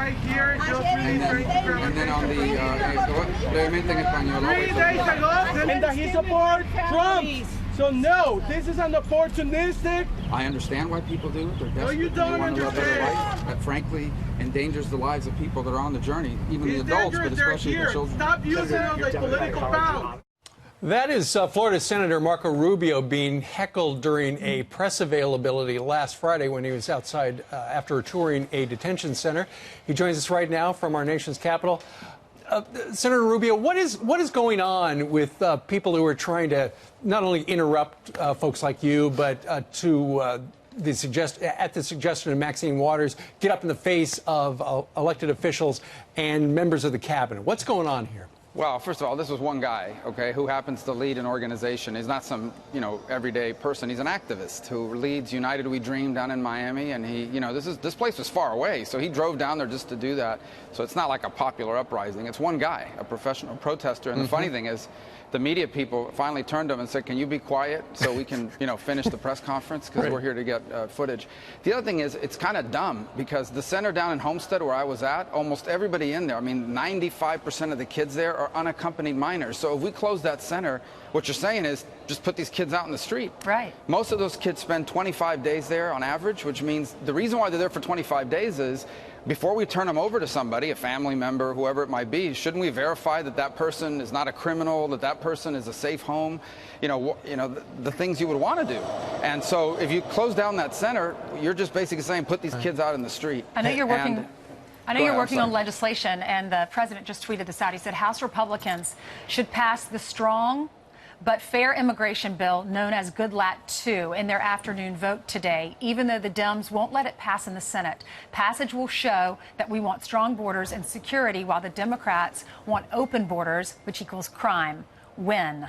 right here, just really trying to And then on the, brevemente en español. 3 days ago, saying that he supports Trump. So no, this is an opportunistic. I understand why people do it. They're desperate. No, you don't they want to live a better understand. life. That frankly endangers the lives of people that are on the journey, even the adults, but especially the children. Stop using them like political power. That is Florida Senator Marco Rubio being heckled during a press availability last Friday when he was outside after touring a detention center. He joins us right now from our nation's capital. Senator Rubio, what is going on with people who are trying to not only interrupt folks like you, but at the suggestion of Maxine Waters, get up in the face of elected officials and members of the cabinet? What's going on here? Well, first of all, this was one guy, okay, who happens to lead an organization. He's not some, everyday person. He's an activist who leads United We Dream down in Miami, and he, this place was far away, so he drove down there just to do that. So it's not like a popular uprising. It's one guy, a professional protester. And the funny thing is, the media people finally turned to him and said, "Can you be quiet so we can, finish the press conference because we're here to get footage." The other thing is, it's kind of dumb because the center down in Homestead where I was at, almost everybody in there, 95% of the kids there are unaccompanied minors. So if we close that center, what you're saying is just put these kids out in the street. Right. Most of those kids spend 25 days there on average, which means the reason why they're there for 25 days is before we turn them over to somebody, a family member, whoever it might be, shouldn't we verify that that person is not a criminal, that that person is a safe home? The things you would want to do. And so if you close down that center, you're just basically saying put these kids out in the street. I know you're working. You're working on sorry. legislation, and the president just tweeted this out. He said House Republicans should pass the strong but fair immigration bill known as Good Lat 2 in their afternoon vote today, even though the Dems won't let it pass in the Senate. Passage will show that we want strong borders and security while the Democrats want open borders, which equals crime. Win.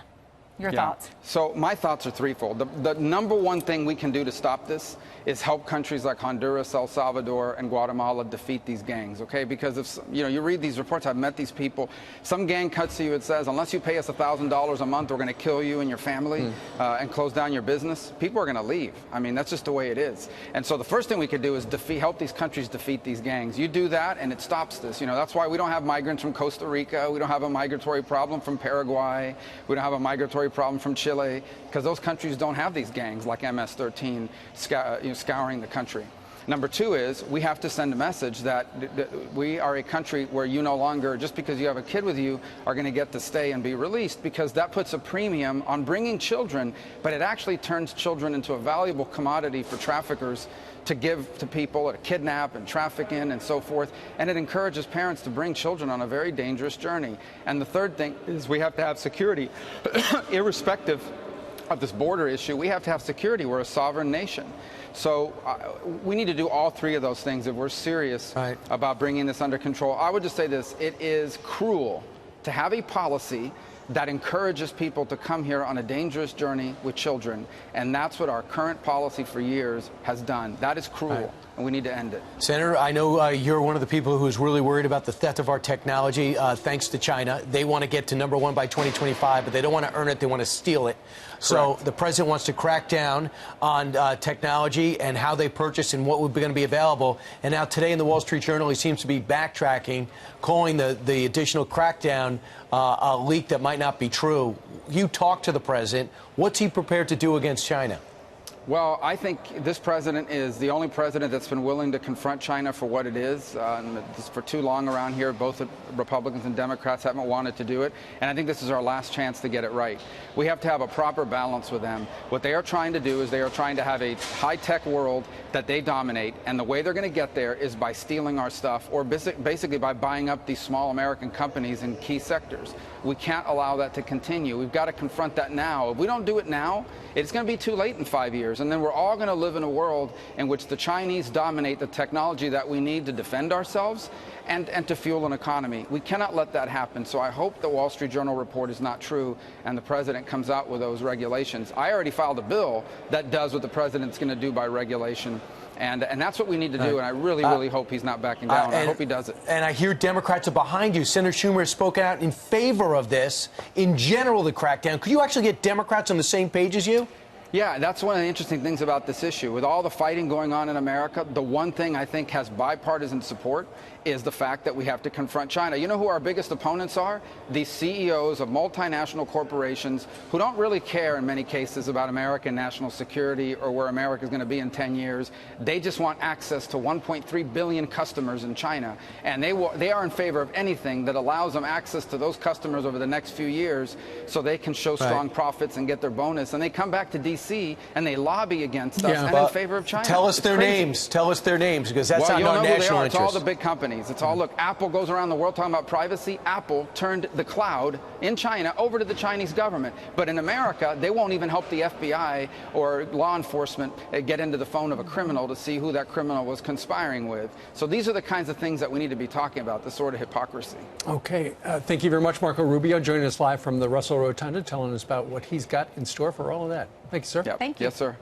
Your thoughts? So my thoughts are threefold. The number one thing we can do to stop this is help countries like Honduras, El Salvador, and Guatemala defeat these gangs, okay? Because if you read these reports, I've met these people. Some gang cuts to you, it says, unless you pay us $1,000 a month, we're going to kill you and your family and close down your business. People are going to leave. That's just the way it is. And so the first thing we could do is help these countries defeat these gangs. You do that, and it stops this. That's why we don't have migrants from Costa Rica. We don't have a migratory problem from Paraguay. We don't have a migratory problem from Chile, because those countries don't have these gangs like MS-13 scouring the country. Number two is we have to send a message that we are a country where you no longer, just because you have a kid with you, are going to get to stay and be released, because that puts a premium on bringing children, but it actually turns children into a valuable commodity for traffickers to give to people, to kidnap and traffic in and so forth. And it encourages parents to bring children on a very dangerous journey. And the third thing is we have to have security. Irrespective of this border issue, we have to have security. We're a sovereign nation. So we need to do all three of those things if we're serious about bringing this under control. I would just say this: it is cruel to have a policy that encourages people to come here on a dangerous journey with children. And that's what our current policy for years has done. That is cruel, and we need to end it. Senator, I know you're one of the people who's really worried about the theft of our technology, thanks to China. They want to get to #1 by 2025, but they don't want to earn it. They want to steal it. So the president wants to crack down on technology and how they purchase and what would be going to be available. And now today in the Wall Street Journal, he seems to be backtracking, calling the additional crackdown a leak that might not be true. You talked to the president. What's he prepared to do against China? Well, I think this president is the only president that's been willing to confront China for what it is. For too long around here, both Republicans and Democrats haven't wanted to do it. And I think this is our last chance to get it right. We have to have a proper balance with them. What they are trying to do is they are trying to have a high-tech world that they dominate. And the way they're going to get there is by stealing our stuff, or basically by buying up these small American companies in key sectors. We can't allow that to continue. We've got to confront that now. If we don't do it now, it's going to be too late in 5 years. And then we're all going to live in a world in which the Chinese dominate the technology that we need to defend ourselves and to fuel an economy. We cannot let that happen. So I hope the Wall Street Journal report is not true and the president comes out with those regulations. I already filed a bill that does what the president's going to do by regulation. And that's what we need to do, and I really hope he's not backing down. I hope he does it. And I hear Democrats are behind you. Senator Schumer has spoken out in favor of this, in general, the crackdown. Could you actually get Democrats on the same page as you? Yeah, that's one of the interesting things about this issue. With all the fighting going on in America, the one thing I think has bipartisan support is the fact that we have to confront China. You know who our biggest opponents are? These CEOs of multinational corporations who don't really care in many cases about American national security or where America is going to be in 10 years. They just want access to 1.3 billion customers in China. And they are in favor of anything that allows them access to those customers over the next few years so they can show strong profits and get their bonus. And they come back to D.C. and they lobby against us and in favor of China. Tell us their names. Tell us their names, because that's not our national interest. It's all the big companies. It's all, look, Apple goes around the world talking about privacy. Apple turned the cloud in China over to the Chinese government. But in America, they won't even help the FBI or law enforcement get into the phone of a criminal to see who that criminal was conspiring with. So these are the kinds of things that we need to be talking about, this sort of hypocrisy. Okay. Thank you very much, Marco Rubio, joining us live from the Russell Rotunda, telling us about what he's got in store for all of that. Thank you, sir. Yep. Thank you. Yes, sir.